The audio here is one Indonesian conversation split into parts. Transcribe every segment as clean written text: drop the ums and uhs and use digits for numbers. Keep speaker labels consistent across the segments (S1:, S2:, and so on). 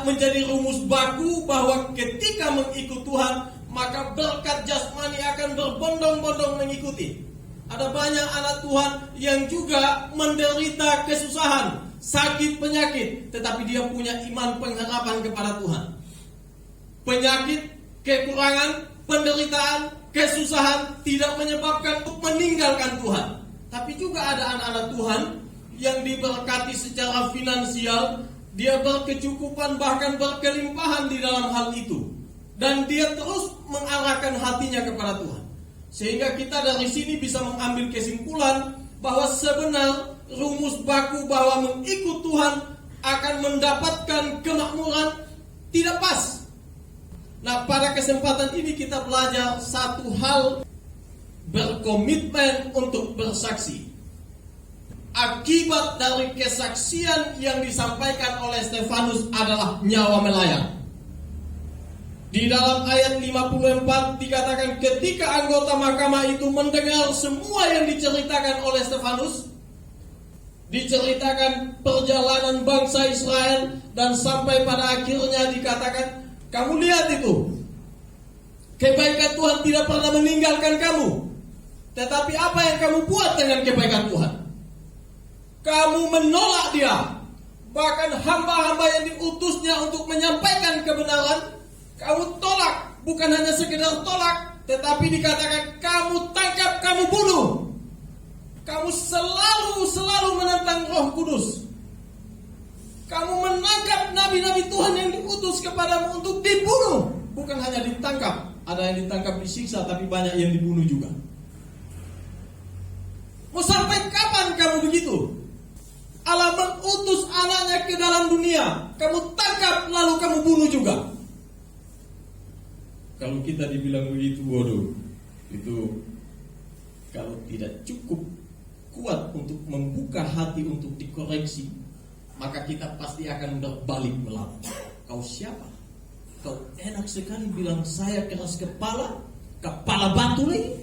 S1: tidak menjadi rumus baku bahwa ketika mengikut Tuhan, maka berkat jasmani akan berbondong-bondong mengikuti. Ada banyak anak Tuhan yang juga menderita kesusahan, sakit, penyakit, tetapi dia punya iman pengharapan kepada Tuhan. Penyakit, kekurangan, penderitaan, kesusahan tidak menyebabkan untuk meninggalkan Tuhan. Tapi juga ada anak-anak Tuhan yang diberkati secara finansial, dia berkecukupan bahkan berkelimpahan di dalam hal itu, dan dia terus mengarahkan hatinya kepada Tuhan. Sehingga kita dari sini bisa mengambil kesimpulan bahwa sebenarnya rumus baku bahwa mengikut Tuhan akan mendapatkan kemakmuran tidak pas. Nah, pada kesempatan ini kita belajar satu hal, berkomitmen untuk bersaksi. Akibat dari kesaksian yang disampaikan oleh Stefanus adalah nyawa melayang. Di dalam ayat 54 dikatakan ketika anggota mahkamah itu mendengar semua yang diceritakan oleh Stefanus, diceritakan perjalanan bangsa Israel, dan sampai pada akhirnya dikatakan, kamu lihat itu, kebaikan Tuhan tidak pernah meninggalkan kamu. Tetapi apa yang kamu buat dengan kebaikan Tuhan? Kamu menolak dia. Bahkan hamba-hamba yang diutusnya untuk menyampaikan kebenaran, kamu tolak. Bukan hanya sekedar tolak, tetapi dikatakan kamu tangkap, kamu bunuh. Kamu selalu menentang Roh Kudus. Kamu menangkap nabi-nabi Tuhan yang diutus kepadamu untuk dibunuh. Bukan hanya ditangkap, ada yang ditangkap disiksa, tapi banyak yang dibunuh juga. Mau sampai kapan kamu begitu? Allah mengutus anaknya ke dalam dunia, kamu tangkap lalu kamu bunuh juga. Kalau kita dibilang begitu, waduh, itu kalau tidak cukup kuat untuk membuka hati untuk dikoreksi, maka kita pasti akan berbalik melawan. Kau siapa? Kau enak sekali bilang saya keras kepala batu lagi.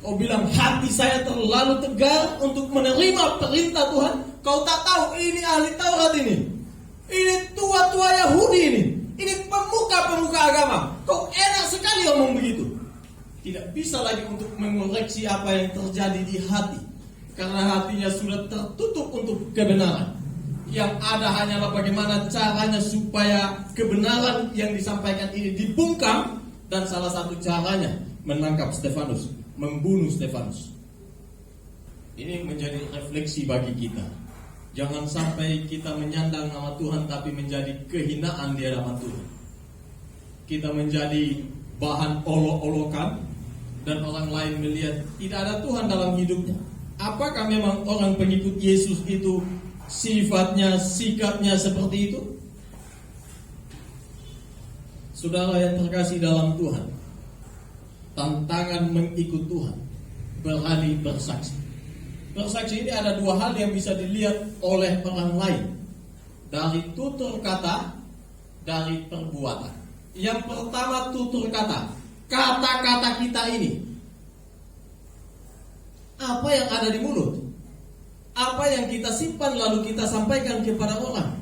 S1: Kau bilang hati saya terlalu tegar untuk menerima perintah Tuhan. Kau tak tahu ini ahli Taurat ini tua-tua Yahudi ini pemuka-pemuka agama. Kau enak sekali ngomong begitu. Tidak bisa lagi untuk mengoreksi apa yang terjadi di hati, karena hatinya sudah tertutup untuk kebenaran. Yang ada hanyalah bagaimana caranya supaya kebenaran yang disampaikan ini dibungkam, dan salah satu caranya menangkap Stefanus, membunuh Stefanus. Ini menjadi refleksi bagi kita. Jangan sampai kita menyandang nama Tuhan tapi menjadi kehinaan di hadapan Tuhan. Kita menjadi bahan olok-olokan, dan orang lain melihat tidak ada Tuhan dalam hidupnya. Apakah memang orang pengikut Yesus itu sifatnya, sikapnya seperti itu? Saudara yang terkasih dalam Tuhan, tantangan mengikut Tuhan, berani bersaksi. Bersaksi ini ada dua hal yang bisa dilihat oleh orang lain, dari tutur kata, dari perbuatan. Yang pertama, tutur kata. Kata-kata kita ini, apa yang ada di mulut, apa yang kita simpan lalu kita sampaikan kepada orang.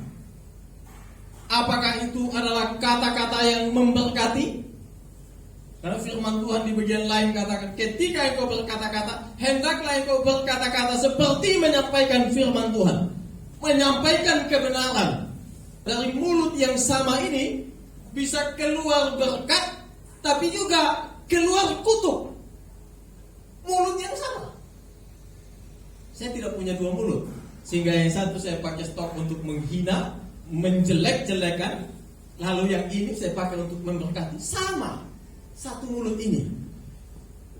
S1: Apakah itu adalah kata-kata yang memberkati? Karena firman Tuhan di bagian lain katakan, ketika engkau berkata-kata, hendaklah engkau berkata-kata seperti menyampaikan firman Tuhan, menyampaikan kebenaran. Dari mulut yang sama ini bisa keluar berkat, tapi juga keluar kutuk. Mulut yang sama. Saya tidak punya dua mulut, sehingga yang satu saya pakai stok untuk menghina, menjelek-jelekan, lalu yang ini saya pakai untuk memberkati. Sama. Satu mulut ini.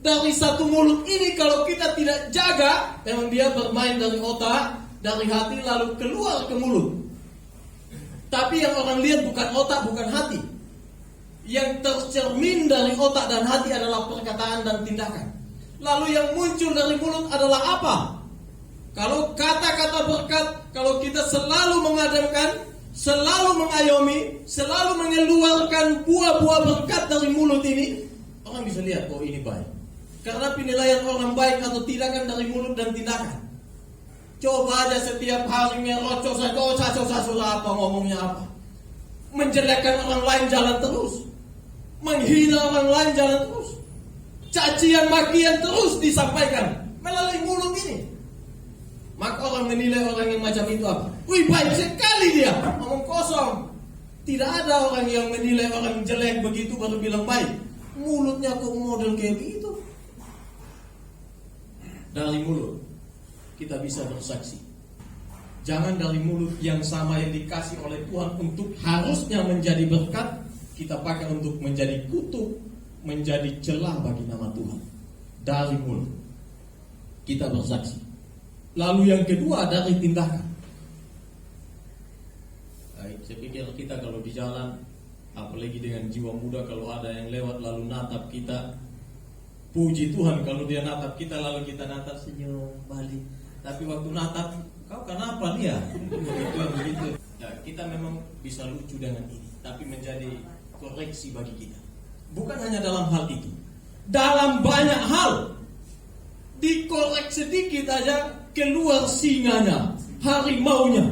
S1: Dari satu mulut ini kalau kita tidak jaga, memang dia bermain dari otak, dari hati lalu keluar ke mulut. Tapi yang orang lihat bukan otak, bukan hati. Yang tercermin dari otak dan hati adalah perkataan dan tindakan. Lalu yang muncul dari mulut adalah apa? Kalau kata-kata berkat, kalau kita selalu mengadamkan, selalu mengayomi, selalu mengeluarkan buah-buah berkat dari mulut ini, orang bisa lihat, oh ini baik. Karena penilaian orang baik atau tidak kan dari mulut dan tindakan. Coba aja setiap hari ngerocos apa ngomongnya apa. menjelekkan orang lain jalan terus, menghina orang lain jalan terus, cacian makian terus disampaikan melalui mulut ini. Maka orang menilai orang yang macam itu apa? Wih, baik sekali dia, ngomong kosong. Tidak ada orang yang menilai orang jelek begitu baru bilang baik. Mulutnya kok model kayak begitu. Dari mulut kita bisa bersaksi. Jangan dari mulut yang sama yang dikasih oleh Tuhan untuk harusnya menjadi berkat, kita pakai untuk menjadi kutuk, menjadi celah bagi nama Tuhan. Dari mulut kita bersaksi. Lalu yang kedua dari tindakan. Baik, saya pikir kita kalau di jalan, apalagi dengan jiwa muda, kalau ada yang lewat lalu natap kita, puji Tuhan kalau dia natap kita lalu kita natap senyum balik. Tapi waktu natap, kau kenapa dia? Begitu. Ya, kita memang bisa lucu dengan ini, tapi menjadi koreksi bagi kita. Bukan hanya dalam hal itu, dalam banyak hal dikorek sedikit aja keluar singanya, harimaunya,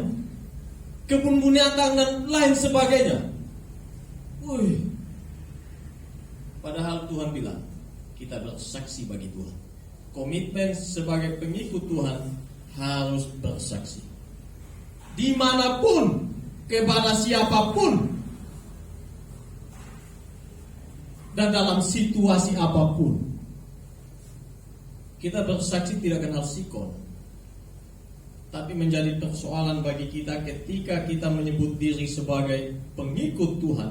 S1: kebun binatang dan lain sebagainya. Wih. Padahal Tuhan bilang kita bersaksi bagi Tuhan. Komitmen sebagai pengikut Tuhan harus bersaksi dimanapun, kepada siapapun, dan dalam situasi apapun. Kita bersaksi tidak kenal sikon, tapi menjadi persoalan bagi kita ketika kita menyebut diri sebagai pengikut Tuhan,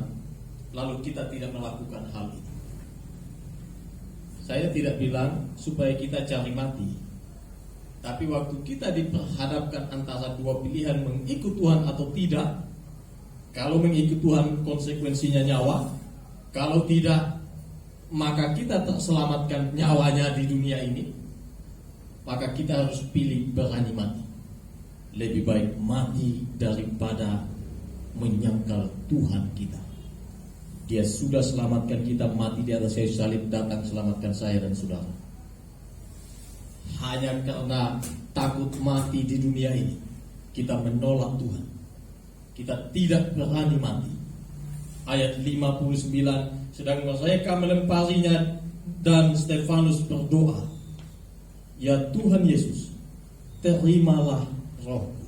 S1: lalu kita tidak melakukan hal itu. Saya tidak bilang supaya kita cari mati, tapi waktu kita diperhadapkan antara dua pilihan mengikut Tuhan atau tidak, kalau mengikut Tuhan konsekuensinya nyawa, kalau tidak maka kita terselamatkan nyawanya di dunia ini, maka kita harus pilih berani mati. Lebih baik mati daripada menyangkal Tuhan kita. Dia sudah selamatkan kita, mati di atas kayu salib, datang selamatkan saya dan saudara. Hanya karena takut mati di dunia ini, kita menolak Tuhan. Kita tidak berani mati. Ayat 59, sedang mereka melemparinya dan Stefanus berdoa, ya Tuhan Yesus, terimalah rohku.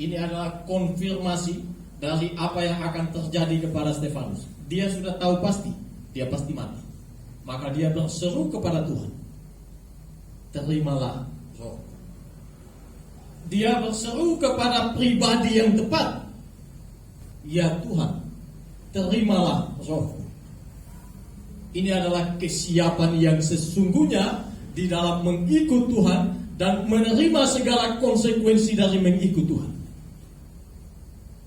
S1: Ini adalah konfirmasi dari apa yang akan terjadi kepada Stefanus. Dia sudah tahu pasti, dia pasti mati. Maka dia berseru kepada Tuhan, terimalah rohku. Dia berseru kepada pribadi yang tepat, ya Tuhan, terimalah rohku. Ini adalah kesiapan yang sesungguhnya di dalam mengikut Tuhan dan menerima segala konsekuensi dari mengikut Tuhan.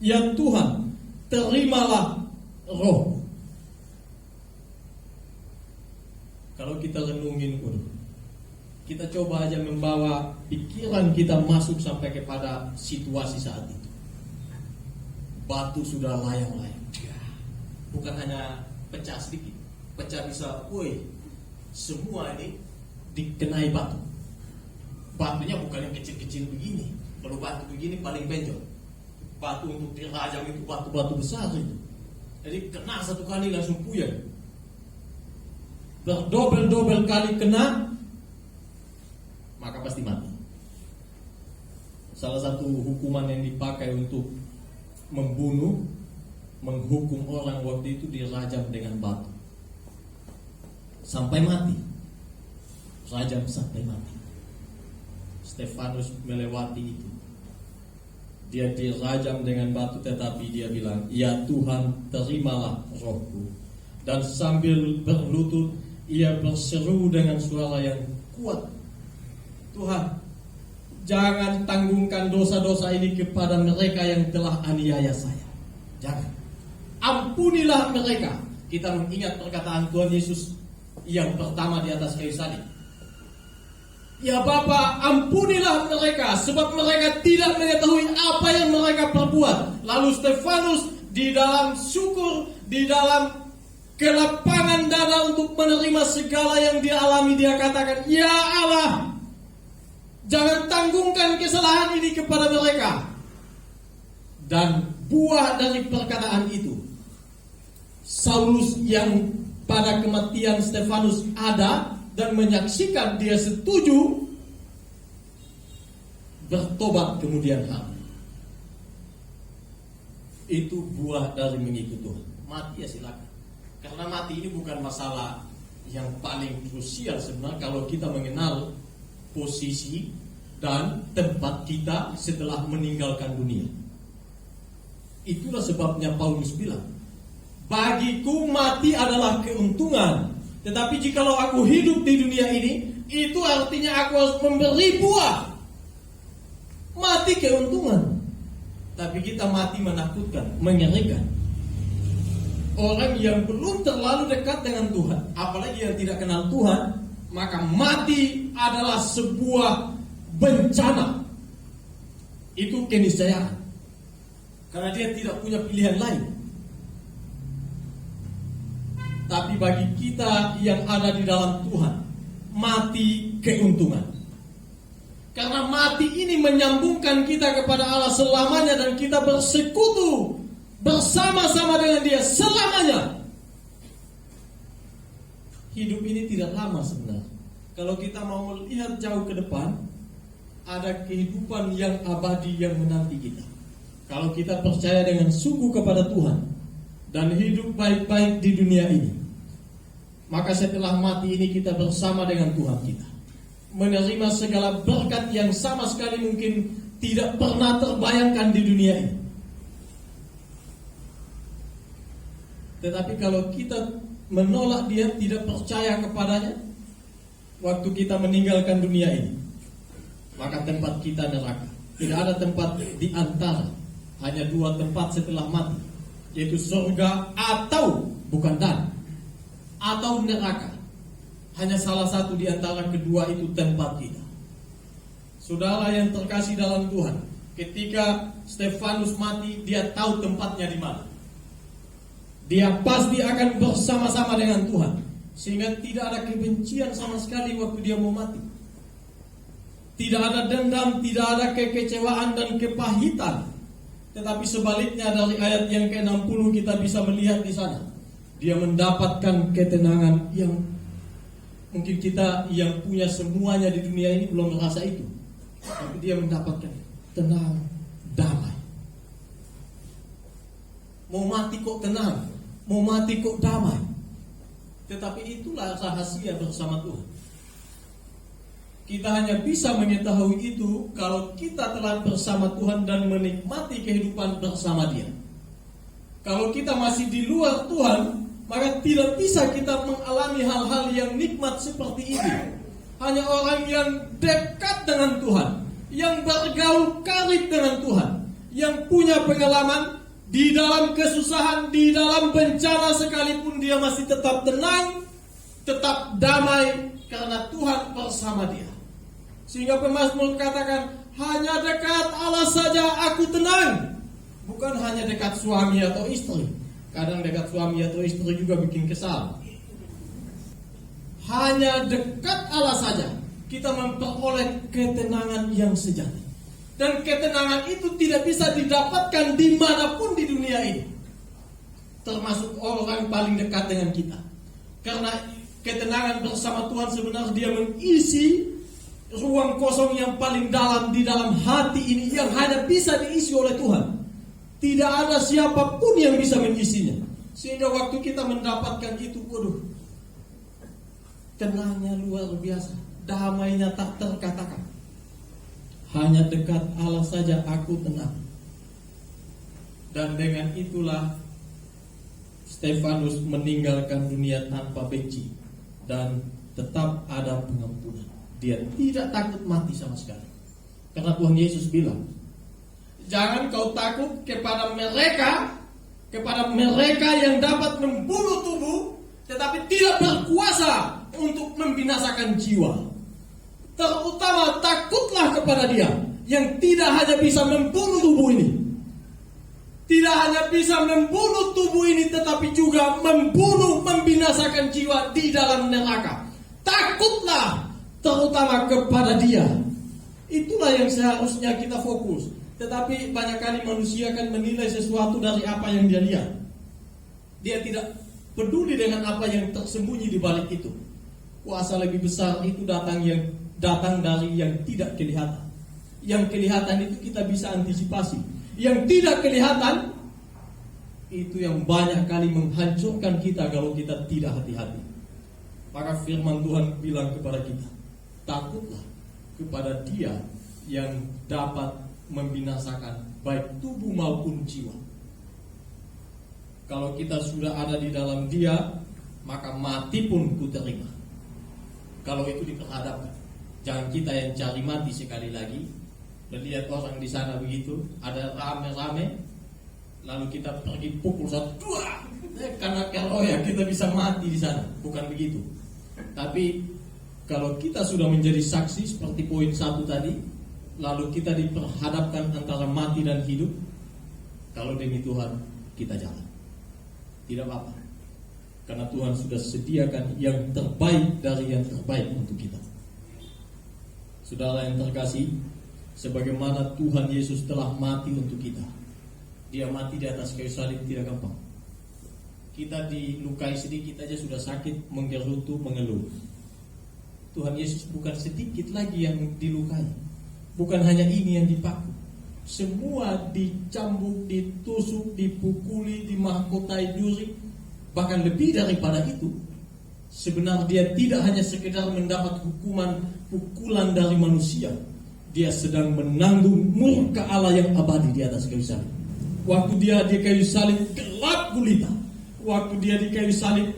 S1: Ya Tuhan, terimalah rohku. Kalau kita renungin, kita coba aja membawa pikiran kita masuk sampai kepada situasi saat itu. Batu sudah layang-layang, bukan hanya pecah sedikit, pecah bisa, semua ini dikenai batu. Batunya bukan yang kecil-kecil begini. Kalau batu begini paling benjol. Batu untuk dirajam itu batu-batu besar itu. Jadi kena satu kali langsung puyeng. Berdobel-dobel kali kena, maka pasti mati. Salah satu hukuman yang dipakai untuk membunuh, menghukum orang waktu itu dirajam dengan batu sampai mati. Rajam sampai mati. Stefanus melewati itu. Dia dirajam dengan batu, tetapi dia bilang, ya Tuhan, terimalah rohku. Dan sambil berlutut, ia berseru dengan suara yang kuat, Tuhan, jangan tanggungkan dosa-dosa ini kepada mereka yang telah aniaya saya. Jangan. Ampunilah mereka. Kita mengingat perkataan Tuhan Yesus yang pertama di atas kayu salib. Ya Bapa, ampunilah mereka, sebab mereka tidak mengetahui apa yang mereka perbuat. Lalu Stefanus di dalam syukur, di dalam kelapangan dada untuk menerima segala yang dia alami, dia katakan, ya Allah, jangan tanggungkan kesalahan ini kepada mereka. Dan buah dari perkataan itu. Saulus yang pada kematian Stefanus ada dan menyaksikan dia setuju, bertobat kemudian hari. Itu buah dari mengikut Tuhan. Mati ya silakan. Karena mati ini bukan masalah yang paling krusial sebenarnya kalau kita mengenal posisi dan tempat kita setelah meninggalkan dunia. Itulah sebabnya Paulus bilang, bagiku mati adalah keuntungan. Tetapi jikalau aku hidup di dunia ini, itu artinya aku harus memberi buah. Mati keuntungan. Tapi kita mati menakutkan, mengerikan. Orang yang belum terlalu dekat dengan Tuhan, apalagi yang tidak kenal Tuhan, maka mati adalah sebuah bencana. Itu keniscayaan. Karena dia tidak punya pilihan lain. Tapi bagi kita yang ada di dalam Tuhan, mati keuntungan. Karena mati ini menyambungkan kita kepada Allah selamanya dan kita bersekutu bersama-sama dengan Dia selamanya. Hidup ini tidak lama sebenarnya. Kalau kita mau melihat jauh ke depan, ada kehidupan yang abadi yang menanti kita. Kalau kita percaya dengan sungguh kepada Tuhan dan hidup baik-baik di dunia ini, maka setelah mati ini kita bersama dengan Tuhan kita, menerima segala berkat yang sama sekali mungkin tidak pernah terbayangkan di dunia ini. Tetapi kalau kita menolak Dia, tidak percaya kepadanya, waktu kita meninggalkan dunia ini, maka tempat kita neraka. Tidak ada tempat di antara, hanya dua tempat setelah mati, yaitu surga atau bukan dan atau neraka. Hanya salah satu di antara kedua itu tempat kita. Saudara yang terkasih dalam Tuhan, ketika Stefanus mati, dia tahu tempatnya di mana. Dia pasti akan bersama-sama dengan Tuhan, sehingga tidak ada kebencian sama sekali waktu dia mau mati. Tidak ada dendam, tidak ada kekecewaan dan kepahitan. Tetapi sebaliknya dari ayat yang ke-60 kita bisa melihat di sana, dia mendapatkan ketenangan yang mungkin kita yang punya semuanya di dunia ini belum merasa itu. Tapi dia mendapatkan tenang, damai. Mau mati kok tenang, mau mati kok damai. Tetapi itulah rahasia bersama Tuhan. Kita hanya bisa mengetahui itu kalau kita telah bersama Tuhan dan menikmati kehidupan bersama Dia. Kalau kita masih di luar Tuhan, maka tidak bisa kita mengalami hal-hal yang nikmat seperti ini. Hanya orang yang dekat dengan Tuhan, yang bergaul karib dengan Tuhan, yang punya pengalaman di dalam kesusahan, di dalam bencana sekalipun dia masih tetap tenang, tetap damai karena Tuhan bersama dia. Sehingga pemazmur katakan, hanya dekat Allah saja aku tenang. Bukan hanya dekat suami atau istri. Kadang dekat suami atau istri juga bikin kesal. Hanya dekat Allah saja kita memperoleh ketenangan yang sejati. Dan ketenangan itu tidak bisa didapatkan dimanapun di dunia ini, termasuk orang paling dekat dengan kita. Karena ketenangan bersama Tuhan sebenarnya dia mengisi ruang kosong yang paling dalam di dalam hati ini, yang hanya bisa diisi oleh Tuhan. Tidak ada siapapun yang bisa mengisinya. Sehingga waktu kita mendapatkan itu, waduh, tenangnya luar biasa, damainya tak terkatakan. Hanya dekat Allah saja aku tenang. Dan dengan itulah Stefanus meninggalkan dunia tanpa benci dan tetap ada pengampunan. Dia tidak takut mati sama sekali. Karena Tuhan Yesus bilang, jangan kau takut kepada mereka yang dapat membunuh tubuh, tetapi tidak berkuasa untuk membinasakan jiwa. Terutama takutlah kepada Dia yang tidak hanya bisa membunuh tubuh ini, tidak hanya bisa membunuh tubuh ini, tetapi juga membunuh, membinasakan jiwa di dalam neraka. Takutlah terutama kepada Dia. Itulah yang seharusnya kita fokus. Tetapi banyak kali manusia kan menilai sesuatu dari apa yang dia lihat. Dia tidak peduli dengan apa yang tersembunyi di balik itu. Kuasa lebih besar itu datang dari yang tidak kelihatan. Yang kelihatan itu kita bisa antisipasi. Yang tidak kelihatan itu yang banyak kali menghancurkan kita kalau kita tidak hati-hati. Maka firman Tuhan bilang kepada kita, takutlah kepada Dia yang dapat membinasakan baik tubuh maupun jiwa. Kalau kita sudah ada di dalam Dia, maka mati pun ku terima. Kalau itu diperhadapkan, jangan kita yang cari mati sekali lagi. Melihat orang di sana begitu, ada rame-rame, lalu kita pergi pukul satu, karena kalau ya kita bisa mati di sana, bukan begitu. Tapi kalau kita sudah menjadi saksi seperti poin 1 tadi, lalu kita diperhadapkan antara mati dan hidup, kalau demi Tuhan kita jalan, tidak apa-apa, karena Tuhan sudah sediakan yang terbaik dari yang terbaik untuk kita. Saudara yang terkasih, sebagaimana Tuhan Yesus telah mati untuk kita, Dia mati di atas kayu salib tidak gampang. Kita dilukai sedikit aja sudah sakit, menggerutu, mengeluh. Tuhan Yesus bukan sedikit lagi yang dilukai, bukan hanya ini yang dipaku. Semua dicambuk, ditusuk, dipukuli, dimahkotai duri, bahkan lebih daripada itu. Sebenarnya dia tidak hanya sekedar mendapat pukulan dari manusia, dia sedang menanggung murka Allah yang abadi di atas kayu salib. Waktu dia di kayu salib gelap gulita. Waktu dia di kayu salib,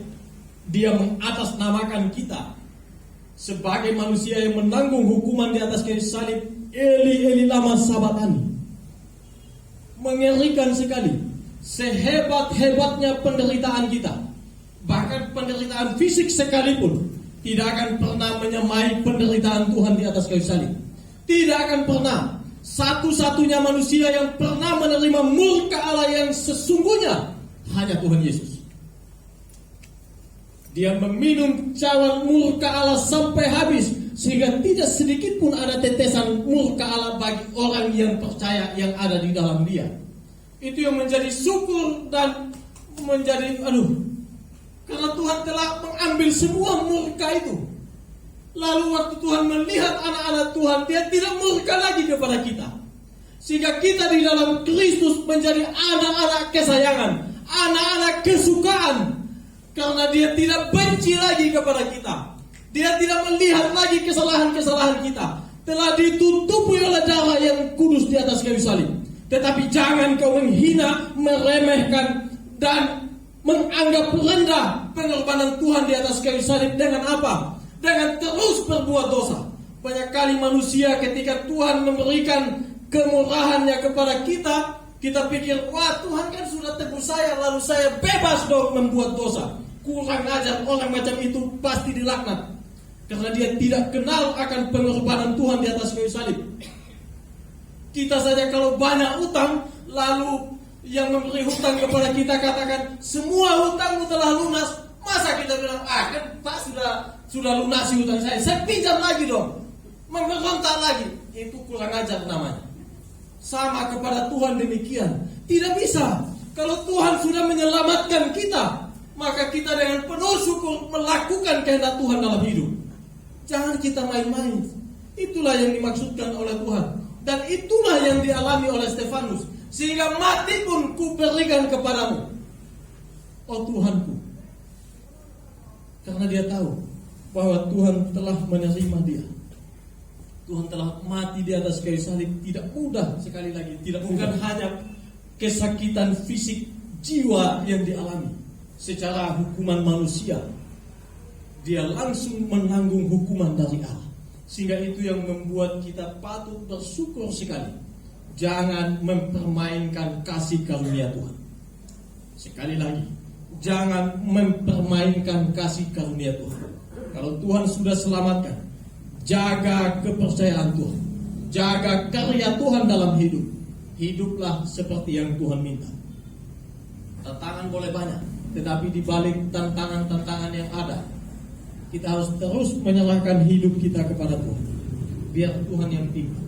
S1: dia mengatasnamakan kita sebagai manusia yang menanggung hukuman di atas kayu salib. Eli, Eli lama sabachthani. Mengerikan sekali. Sehebat-hebatnya penderitaan kita, bahkan penderitaan fisik sekalipun, tidak akan pernah menyamai penderitaan Tuhan di atas kayu salib. Tidak akan pernah. Satu-satunya manusia yang pernah menerima murka Allah yang sesungguhnya hanya Tuhan Yesus. Dia meminum cawan murka Allah sampai habis, sehingga tidak sedikit pun ada tetesan murka Allah bagi orang yang percaya yang ada di dalam Dia. Itu yang menjadi syukur dan menjadi karena Tuhan telah mengambil semua murka itu. Lalu waktu Tuhan melihat anak-anak Tuhan, Dia tidak murka lagi kepada kita, sehingga kita di dalam Kristus menjadi anak-anak kesayangan, anak-anak kesukaan. Karena Dia tidak benci lagi kepada kita, Dia tidak melihat lagi kesalahan-kesalahan kita. Telah ditutupi oleh darah yang kudus di atas kayu salib. Tetapi jangan kau menghina, meremehkan, dan menganggap rendah pengorbanan Tuhan di atas kayu salib. Dengan apa? Dengan terus berbuat dosa. Banyak kali manusia ketika Tuhan memberikan kemurahannya kepada kita, kita pikir, wah Tuhan kan sudah tebus saya, lalu saya bebas dong membuat dosa. Kurang ajar, orang macam itu pasti dilaknat, karena dia tidak kenal akan pengorbanan Tuhan di atas kayu salib. Kita saja kalau banyak utang, lalu yang memberi hutang kepada kita katakan, semua hutangmu telah lunas. Masa kita bilang, kan Pak sudah lunasi hutang saya pinjam lagi dong, memberontak lagi. Itu kurang ajar namanya. Sama kepada Tuhan demikian. Tidak bisa. Kalau Tuhan sudah menyelamatkan kita, maka kita dengan penuh syukur melakukan kehendak Tuhan dalam hidup. Jangan kita main-main. Itulah yang dimaksudkan oleh Tuhan. Dan itulah yang dialami oleh Stefanus. Sehingga mati pun kuberikan kepadamu, oh Tuhanku. Karena dia tahu bahwa Tuhan telah menerima dia. Tuhan telah mati di atas kayu salib. Tidak mudah, sekali lagi, tidak bukan hanya kesakitan fisik jiwa yang dialami secara hukuman manusia, dia langsung menanggung hukuman dari Allah. Sehingga itu yang membuat kita patut bersyukur sekali. Jangan mempermainkan kasih karunia Tuhan. Sekali lagi, jangan mempermainkan kasih karunia Tuhan. Kalau Tuhan sudah selamatkan, jaga kepercayaan Tuhan, jaga karya Tuhan dalam hidup. Hiduplah seperti yang Tuhan minta. Tantangan boleh banyak, tetapi di balik tantangan-tantangan yang ada, kita harus terus menyerahkan hidup kita kepada Tuhan. Biar Tuhan yang pimpin.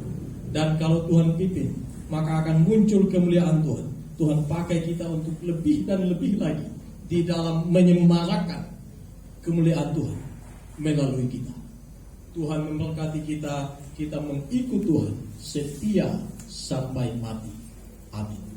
S1: Dan kalau Tuhan pimpin, maka akan muncul kemuliaan Tuhan. Tuhan pakai kita untuk lebih dan lebih lagi di dalam menyemarakan kemuliaan Tuhan melalui kita. Tuhan memberkati kita, kita mengikut Tuhan setia sampai mati. Amin.